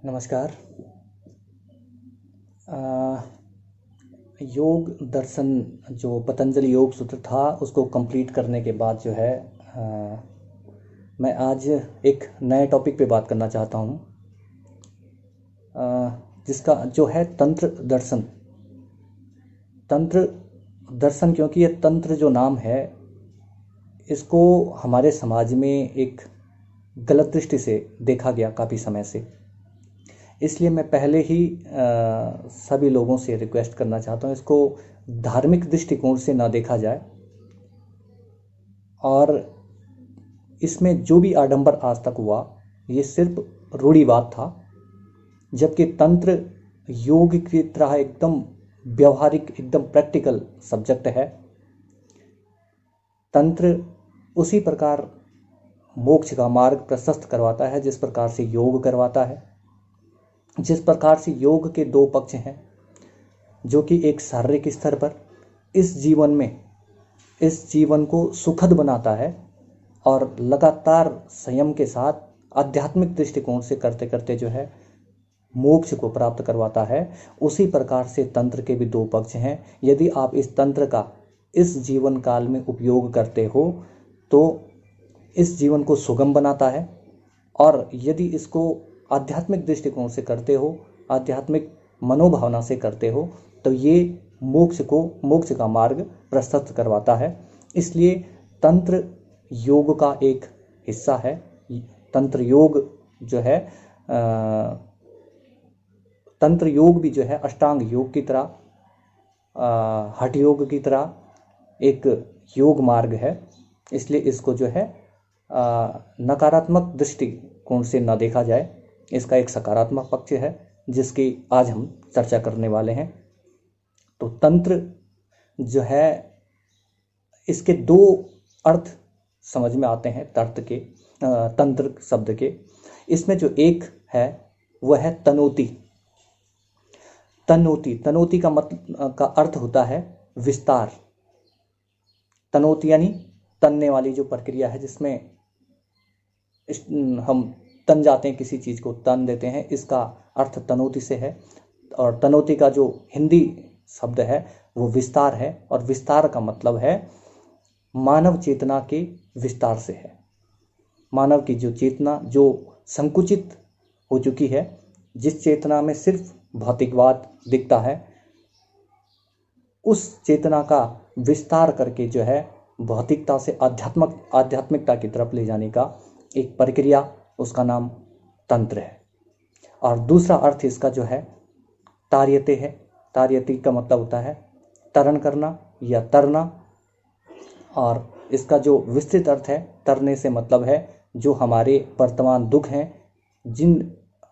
नमस्कार। योग दर्शन जो पतंजलि योग सूत्र था उसको कंप्लीट करने के बाद जो है मैं आज एक नए टॉपिक पे बात करना चाहता हूँ, जिसका जो है तंत्र दर्शन। तंत्र दर्शन क्योंकि ये तंत्र जो नाम है इसको हमारे समाज में एक गलत दृष्टि से देखा गया काफ़ी समय से। इसलिए मैं पहले ही सभी लोगों से रिक्वेस्ट करना चाहता हूँ, इसको धार्मिक दृष्टिकोण से ना देखा जाए और इसमें जो भी आडंबर आज तक हुआ ये सिर्फ रूढ़िवाद था, जबकि तंत्र योग की तरह एकदम व्यवहारिक, एकदम प्रैक्टिकल सब्जेक्ट है। तंत्र उसी प्रकार मोक्ष का मार्ग प्रशस्त करवाता है जिस प्रकार से योग करवाता है। जिस प्रकार से योग के दो पक्ष हैं, जो कि एक शारीरिक स्तर पर इस जीवन को सुखद बनाता है और लगातार संयम के साथ आध्यात्मिक दृष्टिकोण से करते करते जो है मोक्ष को प्राप्त करवाता है, उसी प्रकार से तंत्र के भी दो पक्ष हैं। यदि आप इस तंत्र का इस जीवन काल में उपयोग करते हो तो इस जीवन को सुगम बनाता है, और यदि इसको आध्यात्मिक दृष्टिकोण से करते हो, आध्यात्मिक मनोभावना से करते हो, तो ये मोक्ष का मार्ग प्रशस्त करवाता है। इसलिए तंत्र योग का एक हिस्सा है। तंत्र योग जो है तंत्र योग भी जो है अष्टांग योग की तरह, हठ योग की तरह एक योग मार्ग है। इसलिए इसको जो है नकारात्मक दृष्टिकोण से न देखा जाए, इसका एक सकारात्मक पक्ष है जिसकी आज हम चर्चा करने वाले हैं। तो तंत्र जो है, इसके दो अर्थ समझ में आते हैं तंत्र शब्द के। इसमें जो एक है वह है तनोति। तनोति का अर्थ होता है विस्तार। तनोति यानी तनने वाली जो प्रक्रिया है, जिसमें हम तन जाते हैं, किसी चीज़ को तन देते हैं, इसका अर्थ तनोति से है। और तनोति का जो हिंदी शब्द है वो विस्तार है, और विस्तार का मतलब है मानव चेतना के विस्तार से है। मानव की जो चेतना जो संकुचित हो चुकी है, जिस चेतना में सिर्फ भौतिकवाद दिखता है, उस चेतना का विस्तार करके जो है भौतिकता से आध्यात्मिकता की तरफ ले जाने का एक प्रक्रिया, उसका नाम तंत्र है। और दूसरा अर्थ इसका जो है तार्यते है। तार्यते का मतलब होता है तरण करना या तरना, और इसका जो विस्तृत अर्थ है तरने से मतलब है जो हमारे वर्तमान दुख हैं, जिन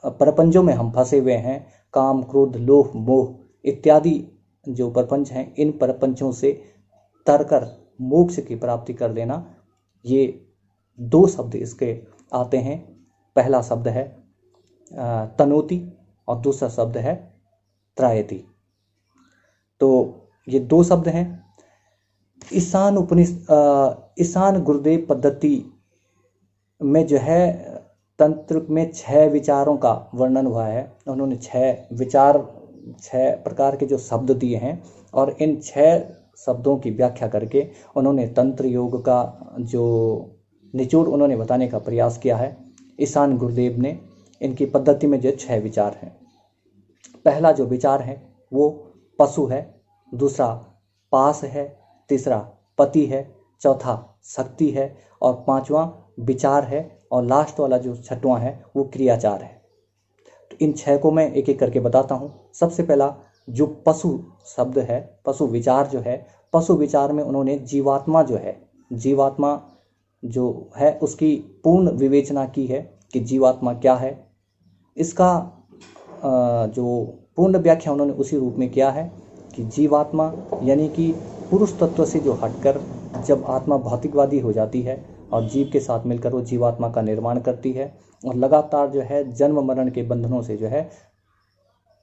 प्रपंचों में हम फंसे हुए हैं, काम, क्रोध, लोभ, मोह इत्यादि जो प्रपंच हैं, इन प्रपंचों से तरकर मोक्ष की प्राप्ति कर लेना। ये दो शब्द इसके आते हैं। पहला शब्द है तनोति और दूसरा शब्द है त्रायति। तो ये दो शब्द हैं। ईशान गुरुदेव पद्धति में जो है तंत्र में 6 विचारों का वर्णन हुआ है। उन्होंने 6 प्रकार के जो शब्द दिए हैं, और इन 6 शब्दों की व्याख्या करके उन्होंने तंत्र योग का जो निचोड़ उन्होंने बताने का प्रयास किया है। ईशान गुरुदेव ने इनकी पद्धति में जो 6 विचार हैं। पहला जो विचार है वो पशु है, दूसरा पास है, तीसरा पति है, चौथा शक्ति है, और पांचवा विचार है, और लास्ट वाला जो छठवां है वो क्रियाचार है। तो इन 6 को मैं एक एक करके बताता हूँ। सबसे पहला जो पशु शब्द है, पशु विचार जो है, पशु विचार में उन्होंने जीवात्मा जो है उसकी पूर्ण विवेचना की है कि जीवात्मा क्या है। इसका जो पूर्ण व्याख्या उन्होंने उसी रूप में किया है कि जीवात्मा यानी कि पुरुष तत्व से जो हटकर जब आत्मा भौतिकवादी हो जाती है और जीव के साथ मिलकर वो जीवात्मा का निर्माण करती है, और लगातार जो है जन्म मरण के बंधनों से जो है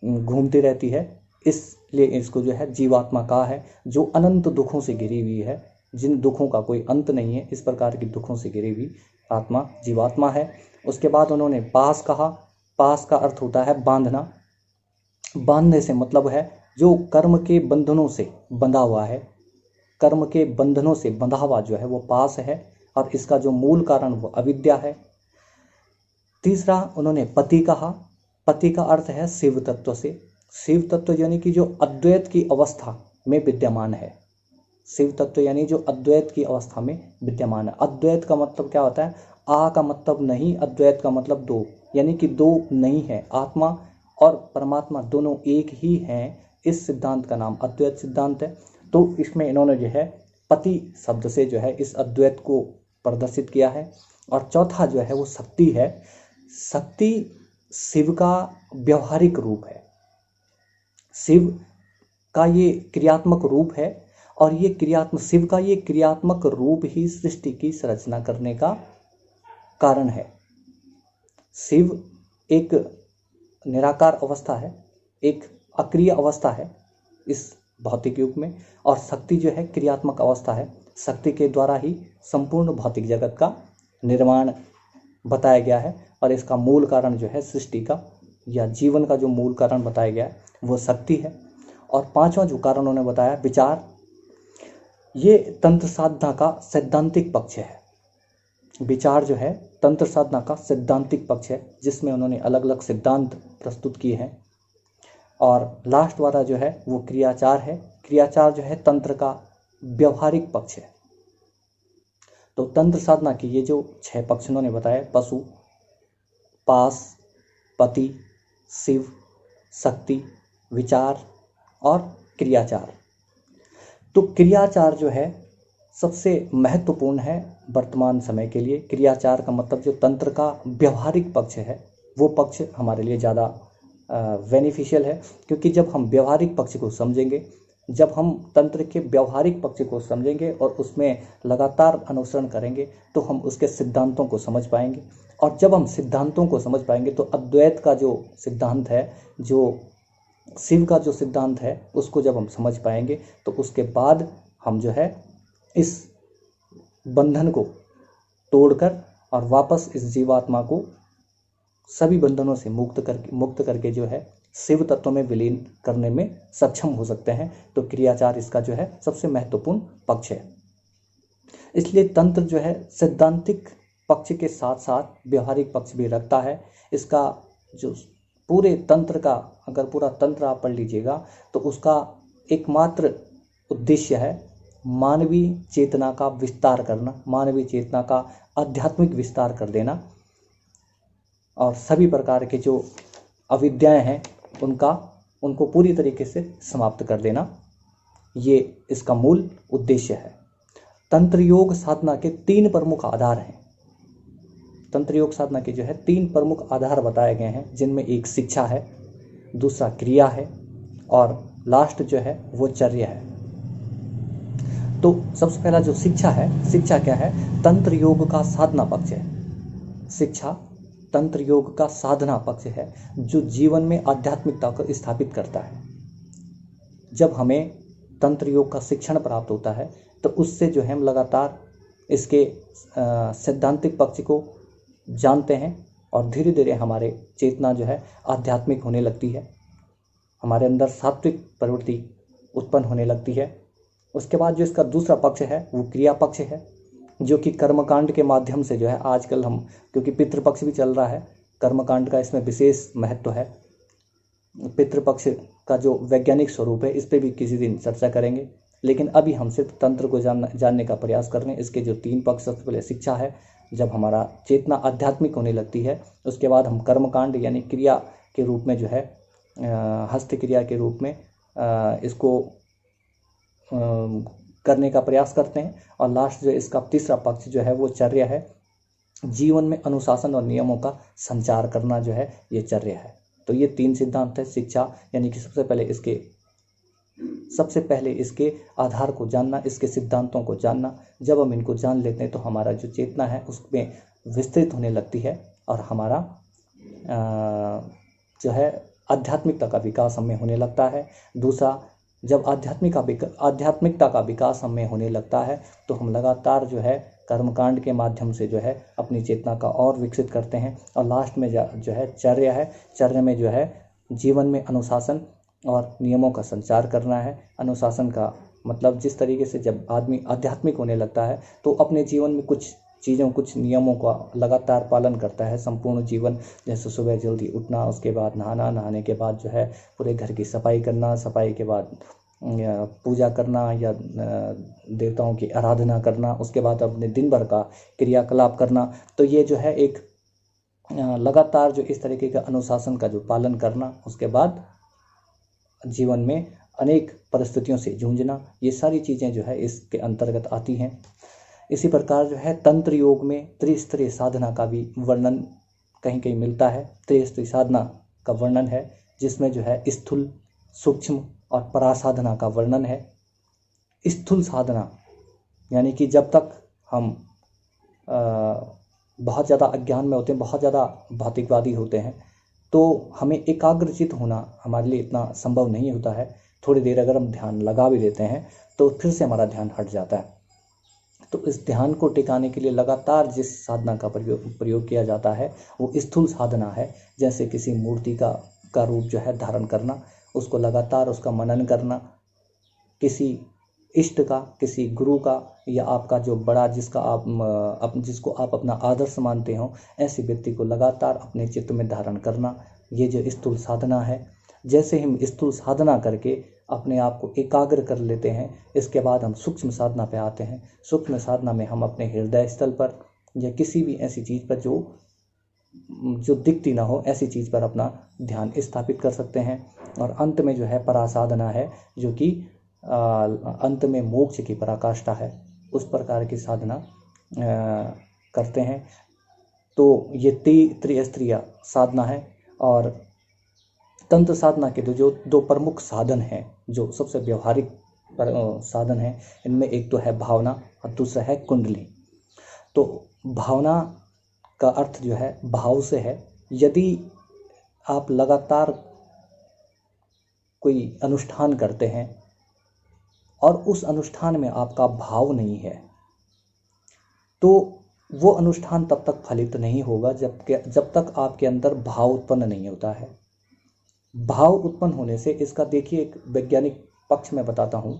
घूमती रहती है, इसलिए इसको जो है जीवात्मा कहा है। जो अनंत दुखों से घिरी हुई है, जिन दुखों का कोई अंत नहीं है, इस प्रकार की दुखों से घिरी हुई आत्मा जीवात्मा है। उसके बाद उन्होंने पास कहा, पास का अर्थ होता है बांधना। बांधने से मतलब है जो कर्म के बंधनों से बंधा हुआ है, कर्म के बंधनों से बंधा हुआ जो है वो पास है, और इसका जो मूल कारण वो अविद्या है। तीसरा उन्होंने पति कहा। पति का अर्थ है शिव तत्व से। शिव तत्व यानी कि जो अद्वैत की अवस्था में विद्यमान है। शिव तत्व यानी जो अद्वैत की अवस्था में विद्यमान है। अद्वैत का मतलब क्या होता है? आ का मतलब नहीं, अद्वैत का मतलब दो, यानी कि दो नहीं है, आत्मा और परमात्मा दोनों एक ही हैं। इस सिद्धांत का नाम अद्वैत सिद्धांत है। तो इसमें इन्होंने जो है पति शब्द से जो है इस अद्वैत को प्रदर्शित किया है। और चौथा जो है वो शक्ति है। शक्ति शिव का व्यवहारिक रूप है, शिव का ये क्रियात्मक रूप है, और ये शिव का ये क्रियात्मक रूप ही सृष्टि की संरचना करने का कारण है। शिव एक निराकार अवस्था है, एक अक्रिय अवस्था है इस भौतिक युग में, और शक्ति जो है क्रियात्मक अवस्था है। शक्ति के द्वारा ही संपूर्ण भौतिक जगत का निर्माण बताया गया है, और इसका मूल कारण जो है सृष्टि का या जीवन का जो मूल कारण बताया गया है वो शक्ति है। और पांचवा जो कारण उन्होंने बताया विचार, ये तंत्र साधना का सैद्धांतिक पक्ष है। विचार जो है तंत्र साधना का सैद्धांतिक पक्ष है, जिसमें उन्होंने अलग अलग सिद्धांत प्रस्तुत किए हैं। और लास्ट वाला जो है वो क्रियाचार है। क्रियाचार जो है तंत्र का व्यवहारिक पक्ष है। तो तंत्र साधना की ये जो 6 पक्ष उन्होंने बताए, पशु, पास, पति, शिव, शक्ति, विचार और क्रियाचार। तो क्रियाचार जो है सबसे महत्वपूर्ण है वर्तमान समय के लिए। क्रियाचार का मतलब जो तंत्र का व्यवहारिक पक्ष है वो पक्ष हमारे लिए ज़्यादा बेनिफिशियल है, क्योंकि जब हम व्यवहारिक पक्ष को समझेंगे, जब हम तंत्र के व्यवहारिक पक्ष को समझेंगे और उसमें लगातार अनुसरण करेंगे तो हम उसके सिद्धांतों को समझ पाएंगे। और जब हम सिद्धांतों को समझ पाएंगे तो अद्वैत का जो सिद्धांत है, जो शिव का जो सिद्धांत है, उसको जब हम समझ पाएंगे तो उसके बाद हम जो है इस बंधन को तोड़कर और वापस इस जीवात्मा को सभी बंधनों से मुक्त करके जो है शिव तत्व में विलीन करने में सक्षम हो सकते हैं। तो क्रियाचार इसका जो है सबसे महत्वपूर्ण पक्ष है। इसलिए तंत्र जो है सैद्धांतिक पक्ष के साथ साथ व्यवहारिक पक्ष भी रखता है। इसका जो पूरे तंत्र का, अगर पूरा तंत्र आप पढ़ लीजिएगा तो उसका एकमात्र उद्देश्य है मानवीय चेतना का विस्तार करना, मानवीय चेतना का आध्यात्मिक विस्तार कर देना, और सभी प्रकार के जो अविद्याएं हैं उनको पूरी तरीके से समाप्त कर देना। ये इसका मूल उद्देश्य है। तंत्र योग साधना के 3 प्रमुख आधार हैं। तंत्र योग साधना के जो है 3 प्रमुख आधार बताए गए हैं, जिनमें एक शिक्षा है, दूसरा क्रिया है, और लास्ट जो है वो चर्या है। तो सबसे पहला जो शिक्षा है, शिक्षा क्या है? तंत्र योग का साधना पक्ष है। शिक्षा तंत्र योग का साधना पक्ष है, जो जीवन में आध्यात्मिकता को स्थापित करता है। जब हमें तंत्र योग का शिक्षण प्राप्त होता है तो उससे जो है हम लगातार इसके सैद्धांतिक पक्ष को जानते हैं, और धीरे धीरे हमारे चेतना जो है आध्यात्मिक होने लगती है, हमारे अंदर सात्विक प्रवृत्ति उत्पन्न होने लगती है। उसके बाद जो इसका दूसरा पक्ष है वो क्रिया पक्ष है, जो कि कर्मकांड के माध्यम से जो है आजकल हम, क्योंकि पितृपक्ष भी चल रहा है, कर्मकांड का इसमें विशेष महत्व है। पितृपक्ष का जो वैज्ञानिक स्वरूप है इस पर भी किसी दिन चर्चा करेंगे, लेकिन अभी हम सिर्फ तंत्र को जानने का प्रयास कर रहे हैं। इसके जो 3 पक्ष, सबसे पहले शिक्षा है, जब हमारा चेतना आध्यात्मिक होने लगती है उसके बाद हम कर्मकांड यानी क्रिया के रूप में जो है हस्त क्रिया के रूप में इसको करने का प्रयास करते हैं। और लास्ट जो इसका तीसरा पक्ष जो है वो चर्या है, जीवन में अनुशासन और नियमों का संचार करना जो है ये चर्या है। तो ये 3 सिद्धांत है। शिक्षा यानी कि सबसे पहले इसके आधार को जानना, इसके सिद्धांतों को जानना। जब हम इनको जान लेते हैं तो हमारा जो चेतना है उसमें विस्तृत होने लगती है, और हमारा जो है आध्यात्मिकता का विकास हमें होने लगता है। दूसरा, जब आध्यात्मिकता का विकास हमें होने लगता है तो हम लगातार जो है कर्मकांड के माध्यम से जो है अपनी चेतना का और विकसित करते हैं। और लास्ट में जो है चर्या है। चर्या में जो है जीवन में अनुशासन और नियमों का संचार करना है। अनुशासन का मतलब जिस तरीके से जब आदमी आध्यात्मिक होने लगता है तो अपने जीवन में कुछ चीज़ों, कुछ नियमों का लगातार पालन करता है संपूर्ण जीवन। जैसे सुबह जल्दी उठना, उसके बाद नहाना, नहाने के बाद जो है पूरे घर की सफाई करना, सफाई के बाद पूजा करना या देवताओं की आराधना करना, उसके बाद अपने दिन भर का क्रियाकलाप करना। तो ये जो है एक लगातार जो इस तरीके का अनुशासन का जो पालन करना, उसके बाद जीवन में अनेक परिस्थितियों से जूझना, ये सारी चीज़ें जो है इसके अंतर्गत आती हैं। इसी प्रकार जो है तंत्र योग में त्रिस्तरीय साधना का भी वर्णन कहीं कहीं मिलता है। त्रिस्तरीय साधना का वर्णन है जिसमें जो है स्थूल, सूक्ष्म और परासाधना का वर्णन है। स्थूल साधना यानी कि जब तक हम बहुत ज़्यादा अज्ञान में होते हैं, बहुत ज़्यादा भौतिकवादी होते हैं, तो हमें एकाग्रचित होना हमारे लिए इतना संभव नहीं होता है। थोड़ी देर अगर हम ध्यान लगा भी देते हैं तो फिर से हमारा ध्यान हट जाता है। तो इस ध्यान को टिकाने के लिए लगातार जिस साधना का प्रयोग किया जाता है वो स्थूल साधना है। जैसे किसी मूर्ति का रूप जो है धारण करना, उसको लगातार उसका मनन करना, किसी इष्ट का, किसी गुरु का या आपका जो बड़ा जिसको आप अपना आदर्श मानते हो, ऐसे व्यक्ति को लगातार अपने चित्त में धारण करना, ये जो स्थूल साधना है। जैसे हम स्थूल साधना करके अपने आप को एकाग्र कर लेते हैं, इसके बाद हम सूक्ष्म साधना पे आते हैं। सूक्ष्म साधना में हम अपने हृदय स्थल पर या किसी भी ऐसी चीज़ पर जो दिखती ना हो, ऐसी चीज़ पर अपना ध्यान स्थापित कर सकते हैं। और अंत में जो है परासाधना है, जो कि अंत में मोक्ष की पराकाष्ठा है, उस प्रकार की साधना करते हैं। तो ये त्रिस्तरीय साधना है। और तंत्र साधना के जो दो प्रमुख साधन हैं, जो सबसे व्यवहारिक साधन हैं, इनमें एक तो है भावना और दूसरा है कुंडली। तो भावना का अर्थ जो है भाव से है। यदि आप लगातार कोई अनुष्ठान करते हैं और उस अनुष्ठान में आपका भाव नहीं है, तो वो अनुष्ठान तब तक फलित नहीं होगा जब तक आपके अंदर भाव उत्पन्न नहीं होता है। भाव उत्पन्न होने से, इसका देखिए एक वैज्ञानिक पक्ष में बताता हूँ।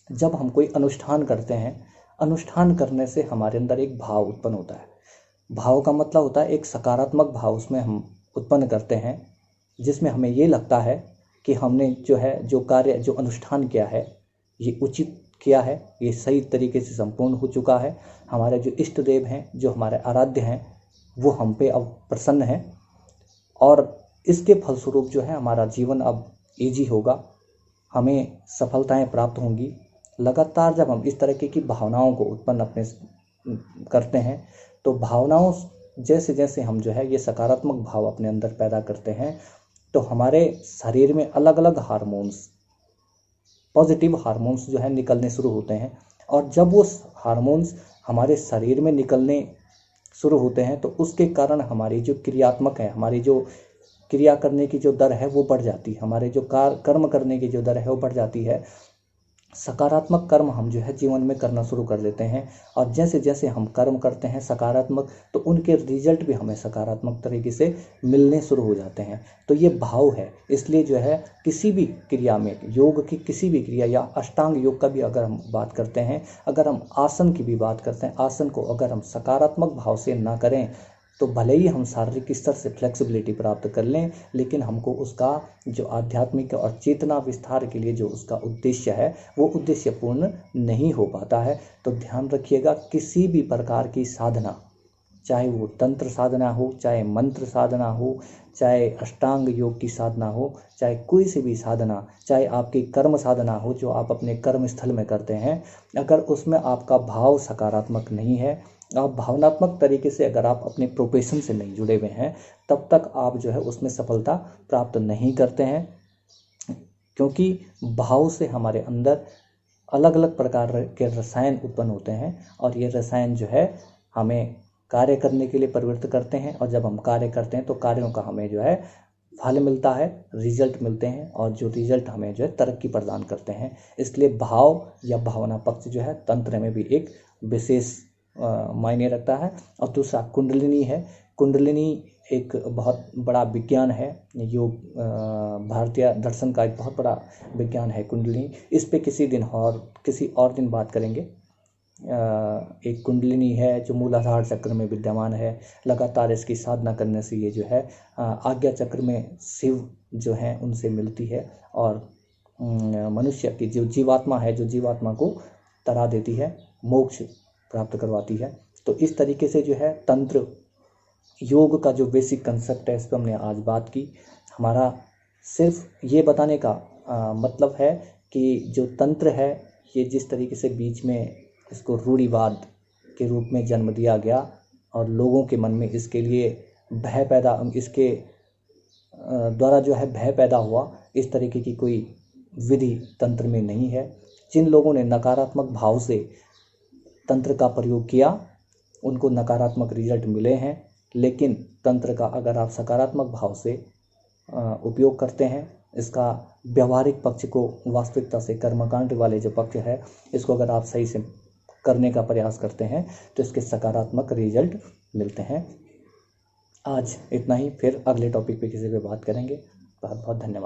जब हम कोई अनुष्ठान करते हैं, अनुष्ठान करने से हमारे अंदर एक भाव उत्पन्न होता है। भाव का मतलब होता है एक सकारात्मक भाव उसमें हम उत्पन्न करते हैं, जिसमें हमें ये लगता है कि हमने जो कार्य, जो अनुष्ठान किया है, ये उचित किया है, ये सही तरीके से संपूर्ण हो चुका है। हमारे जो इष्ट देव हैं, जो हमारे आराध्य हैं, वो हम पे अब प्रसन्न हैं और इसके फलस्वरूप जो है हमारा जीवन अब ईजी होगा, हमें सफलताएं प्राप्त होंगी। लगातार जब हम इस तरह की भावनाओं को उत्पन्न अपने करते हैं, तो भावनाओं जैसे जैसे हम जो है ये सकारात्मक भाव अपने अंदर पैदा करते हैं, तो हमारे शरीर में अलग अलग हार्मोन्स, पॉजिटिव हार्मोन्स जो है निकलने शुरू होते हैं। और जब वो हार्मोन्स हमारे शरीर में निकलने शुरू होते हैं, तो उसके कारण हमारी जो क्रियात्मक है, हमारी जो क्रिया करने की जो दर है वो बढ़ जाती है, हमारे जो कर्म करने की जो दर है वो बढ़ जाती है। सकारात्मक कर्म हम जो है जीवन में करना शुरू कर देते हैं। और जैसे जैसे हम कर्म करते हैं सकारात्मक, तो उनके रिजल्ट भी हमें सकारात्मक तरीके से मिलने शुरू हो जाते हैं। तो ये भाव है। इसलिए जो है किसी भी क्रिया में, योग की किसी भी क्रिया या अष्टांग योग का भी अगर हम बात करते हैं, अगर हम आसन की भी बात करते हैं, आसन को अगर हम सकारात्मक भाव से ना करें, तो भले ही हम शारीरिक स्तर से फ्लेक्सिबिलिटी प्राप्त कर लें, लेकिन हमको उसका जो आध्यात्मिक और चेतना विस्तार के लिए जो उसका उद्देश्य है, वो उद्देश्य पूर्ण नहीं हो पाता है। तो ध्यान रखिएगा, किसी भी प्रकार की साधना, चाहे वो तंत्र साधना हो, चाहे मंत्र साधना हो, चाहे अष्टांग योग की साधना हो, चाहे कोई सी भी साधना, चाहे आपकी कर्म साधना हो जो आप अपने कर्म स्थल में करते हैं, अगर उसमें आपका भाव सकारात्मक नहीं है, आप भावनात्मक तरीके से अगर आप अपने प्रोफेशन से नहीं जुड़े हुए हैं, तब तक आप जो है उसमें सफलता प्राप्त नहीं करते हैं। क्योंकि भाव से हमारे अंदर अलग अलग प्रकार के रसायन उत्पन्न होते हैं, और ये रसायन जो है हमें कार्य करने के लिए प्रवृत्त करते हैं। और जब हम कार्य करते हैं तो कार्यों का हमें जो है फल मिलता है, रिजल्ट मिलते हैं, और जो रिजल्ट हमें जो है तरक्की प्रदान करते हैं। इसलिए भाव या भावना पक्ष जो है तंत्र में भी एक विशेष मायने रखता है। और दूसरा कुंडलिनी है। कुंडलिनी एक बहुत बड़ा विज्ञान है, योग भारतीय दर्शन का एक बहुत बड़ा विज्ञान है कुंडलिनी। इस पे किसी और दिन बात करेंगे। एक कुंडलिनी है जो मूलाधार चक्र में विद्यमान है। लगातार इसकी साधना करने से ये जो है आज्ञा चक्र में शिव जो हैं उनसे मिलती है और मनुष्य की जो जीवात्मा है, जो जीवात्मा को तरा देती है, मोक्ष प्राप्त करवाती है। तो इस तरीके से जो है तंत्र योग का जो बेसिक कंसेप्ट है, इस पर हमने आज बात की। हमारा सिर्फ ये बताने का मतलब है कि जो तंत्र है ये जिस तरीके से बीच में इसको रूढ़िवाद के रूप में जन्म दिया गया और लोगों के मन में इसके लिए इसके द्वारा जो है भय पैदा हुआ, इस तरीके की कोई विधि तंत्र में नहीं है। जिन लोगों ने नकारात्मक भाव से तंत्र का प्रयोग किया उनको नकारात्मक रिजल्ट मिले हैं, लेकिन तंत्र का अगर आप सकारात्मक भाव से उपयोग करते हैं, इसका व्यवहारिक पक्ष को वास्तविकता से कर्मकांड वाले जो पक्ष है इसको अगर आप सही से करने का प्रयास करते हैं तो इसके सकारात्मक रिजल्ट मिलते हैं। आज इतना ही, फिर अगले टॉपिक पे किसी पे बात करेंगे। बहुत बहुत धन्यवाद।